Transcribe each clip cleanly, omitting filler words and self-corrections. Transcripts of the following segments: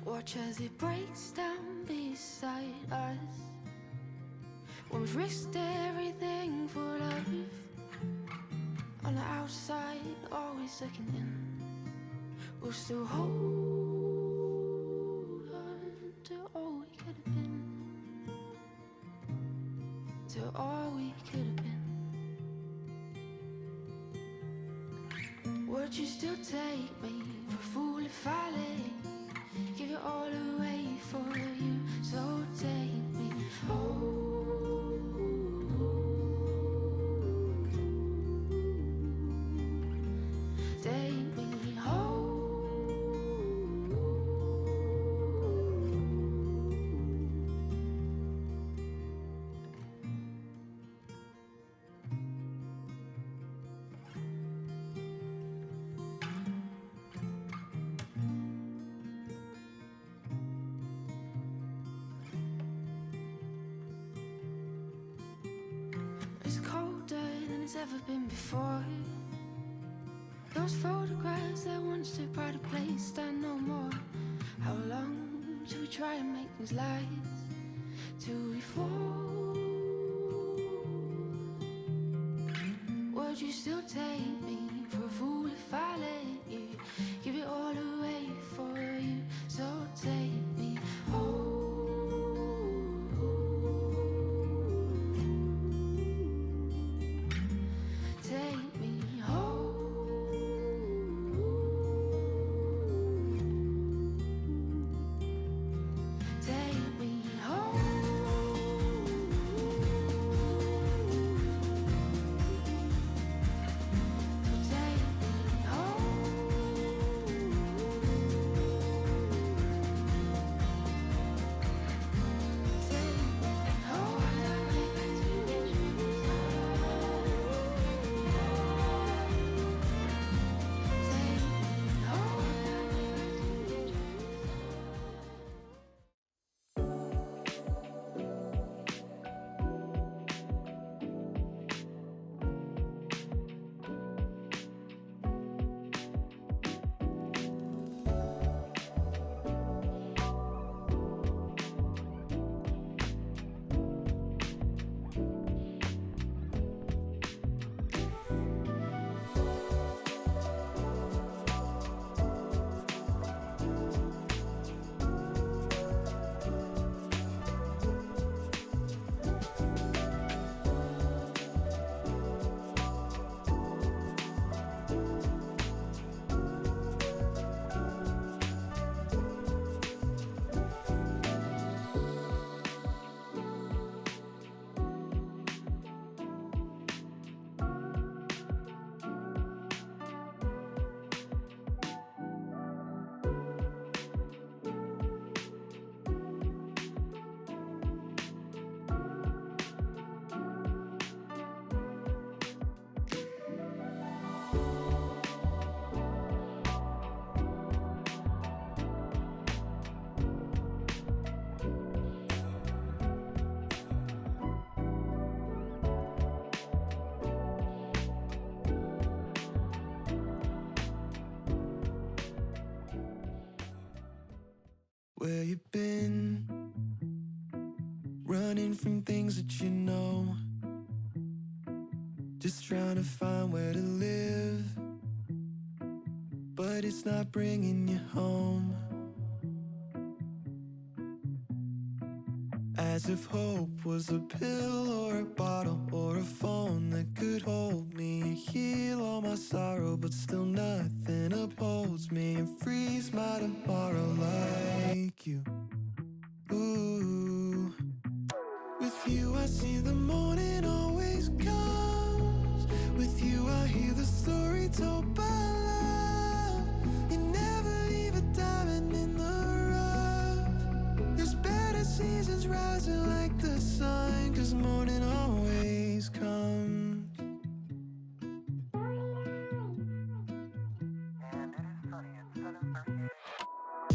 Watch as it breaks down beside us. When we've risked everything for love. On the outside, always looking in. We'll still hold on to all we could have been. To all we could have been. Would you still take me for a fool if I let give it all away for you? So take me home. Take me home. It's colder than it's ever been before. Those photographs that once took pride of place stand no more. How long should we try and make things last till we fall? Would you still take me for a fool if I let you give it all away for you? So take me home. Take me home. Take me home. Take me home. Where you been? Running from things that you know, just trying to find where to live, but it's not bringing you home. As if hope was a pill or a bottle or a phone that could hold me and heal all my sorrow, but still nothing upholds me and frees my tomorrow like you. Ooh. With you I see the morning always comes. With you I hear the story told by love. You never leave a diamond in the rough. There's better seasons rising like the sun, 'cause morning always comes.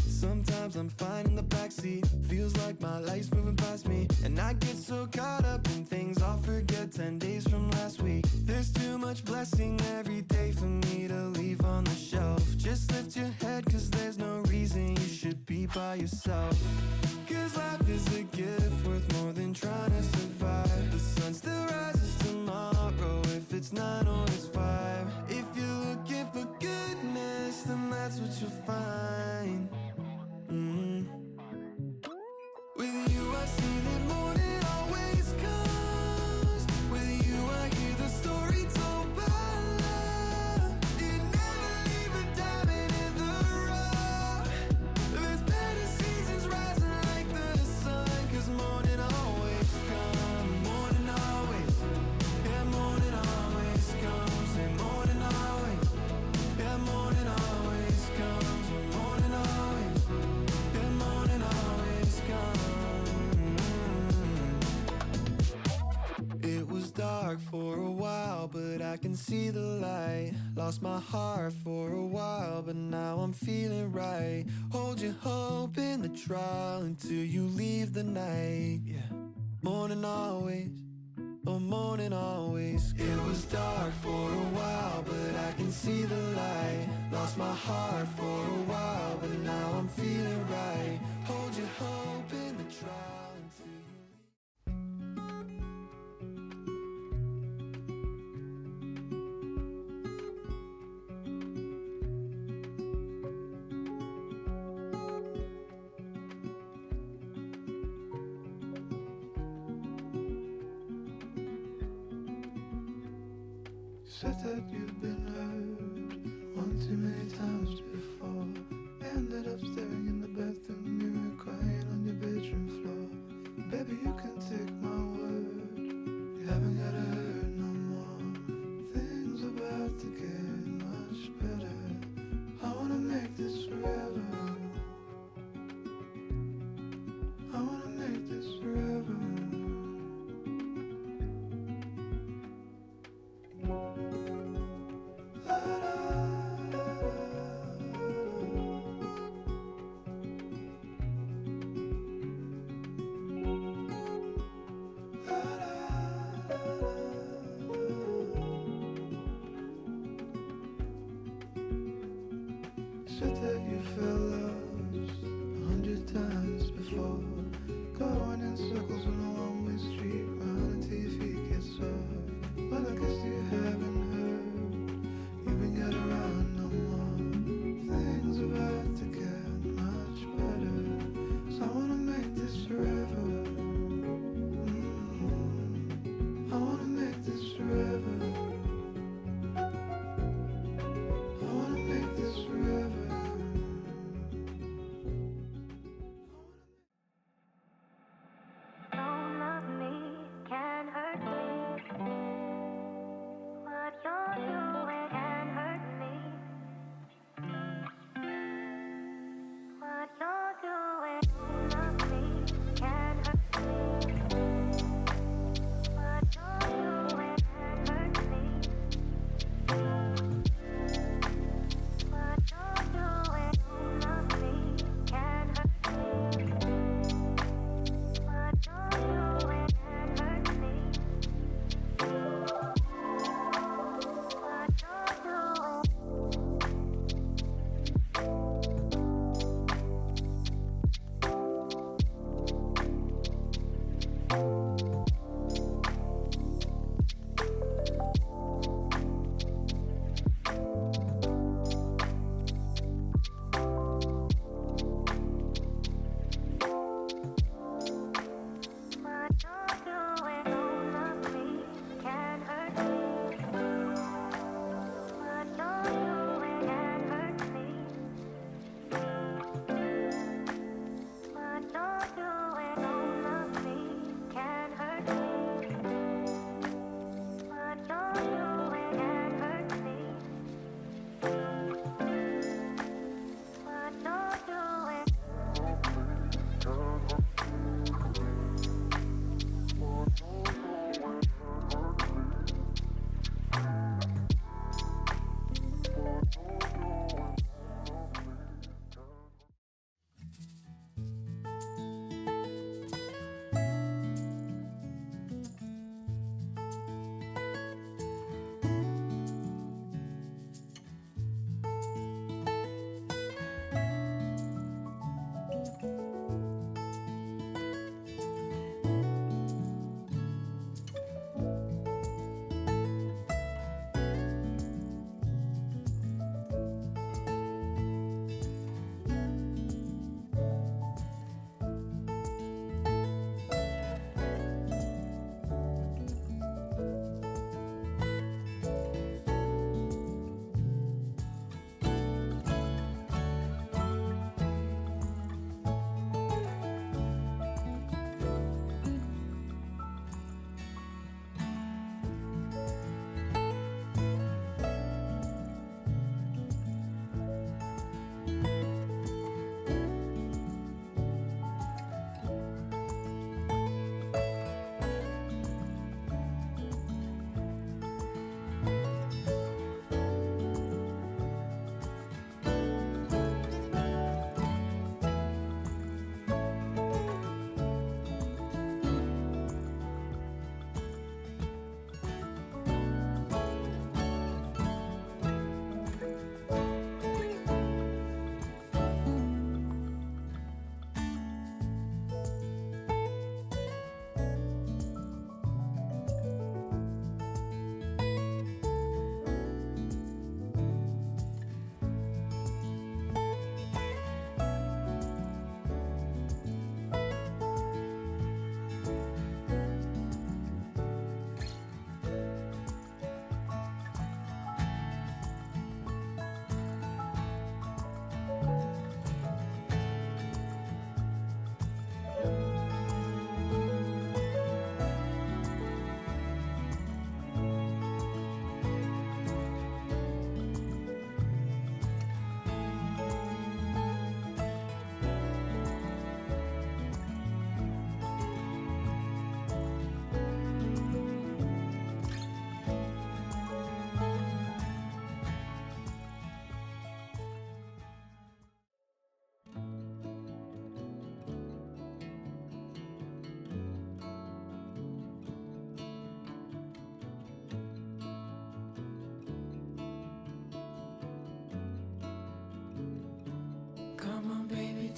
Sometimes I'm fine in the backseat, feels like my life's moving past me, and I get so caught up in things I'll forget 10 days from last week. There's too much blessing every day for me to leave on the shelf. Just lift your head, 'cause there's no reason you should be by yourself. 'Cause life is a gift worth more than trying to survive. The sun still rises tomorrow if it's 9 or it's 5. If you're looking for goodness, then that's what you'll find. With you I see that morning always comes. With you I hear the story told by love. You never leave a diamond in the rough. There's better seasons rising like the sun, 'cause morning always comes. Morning always, yeah, morning always comes. And morning always, yeah, morning always comes. Morning always, yeah, morning always comes. It was dark for a while, but I can see the light. Lost my heart for a while, but now I'm feeling right. Hold your hope in the trial until you leave the night. Yeah, morning always, oh morning always. It was dark for a while, but I can see the light. Lost my heart for a while, but now I'm feeling right. Hold your hope in the trial until you leave. Said that you've been hurt one too many times before. Ended up staring in the bathroom mirror, crying on your bedroom floor. Baby, you can take my word, you haven't gotta hurt no more. Things are about to get much better. I wanna make this forever. I wanna make this forever. Said that you felt lost 100 times before. Going in circles on a one-way street, running until your feet get sore. Well, I guess you haven't heard, you ain't got around no more. Things are about to get much better, so I wanna make this forever. I wanna make this forever. I wanna make this forever. Don't love me, can't hurt me.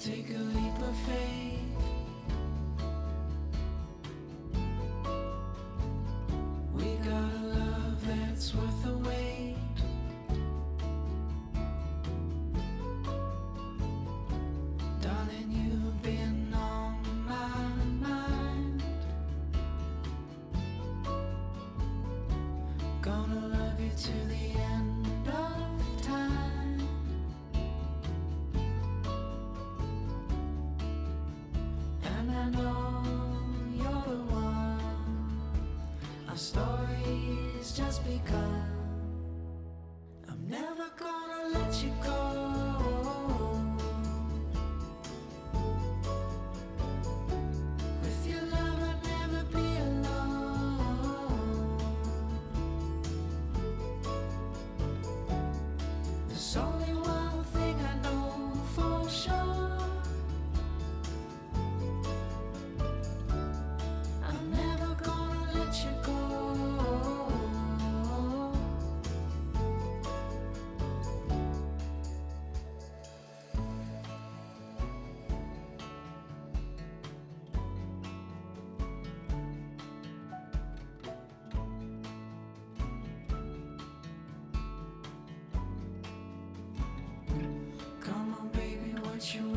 Take a leap of faith. We got a love that's worth the wait. Darling, you've been on my mind. Gonna love you to the end of time. And I know you're the one. Our story's just begun. I'm never gonna let you go. With your love I'd never be alone. There's only one thing I know for sure. I'm never gonna let you go. Come on, baby, what you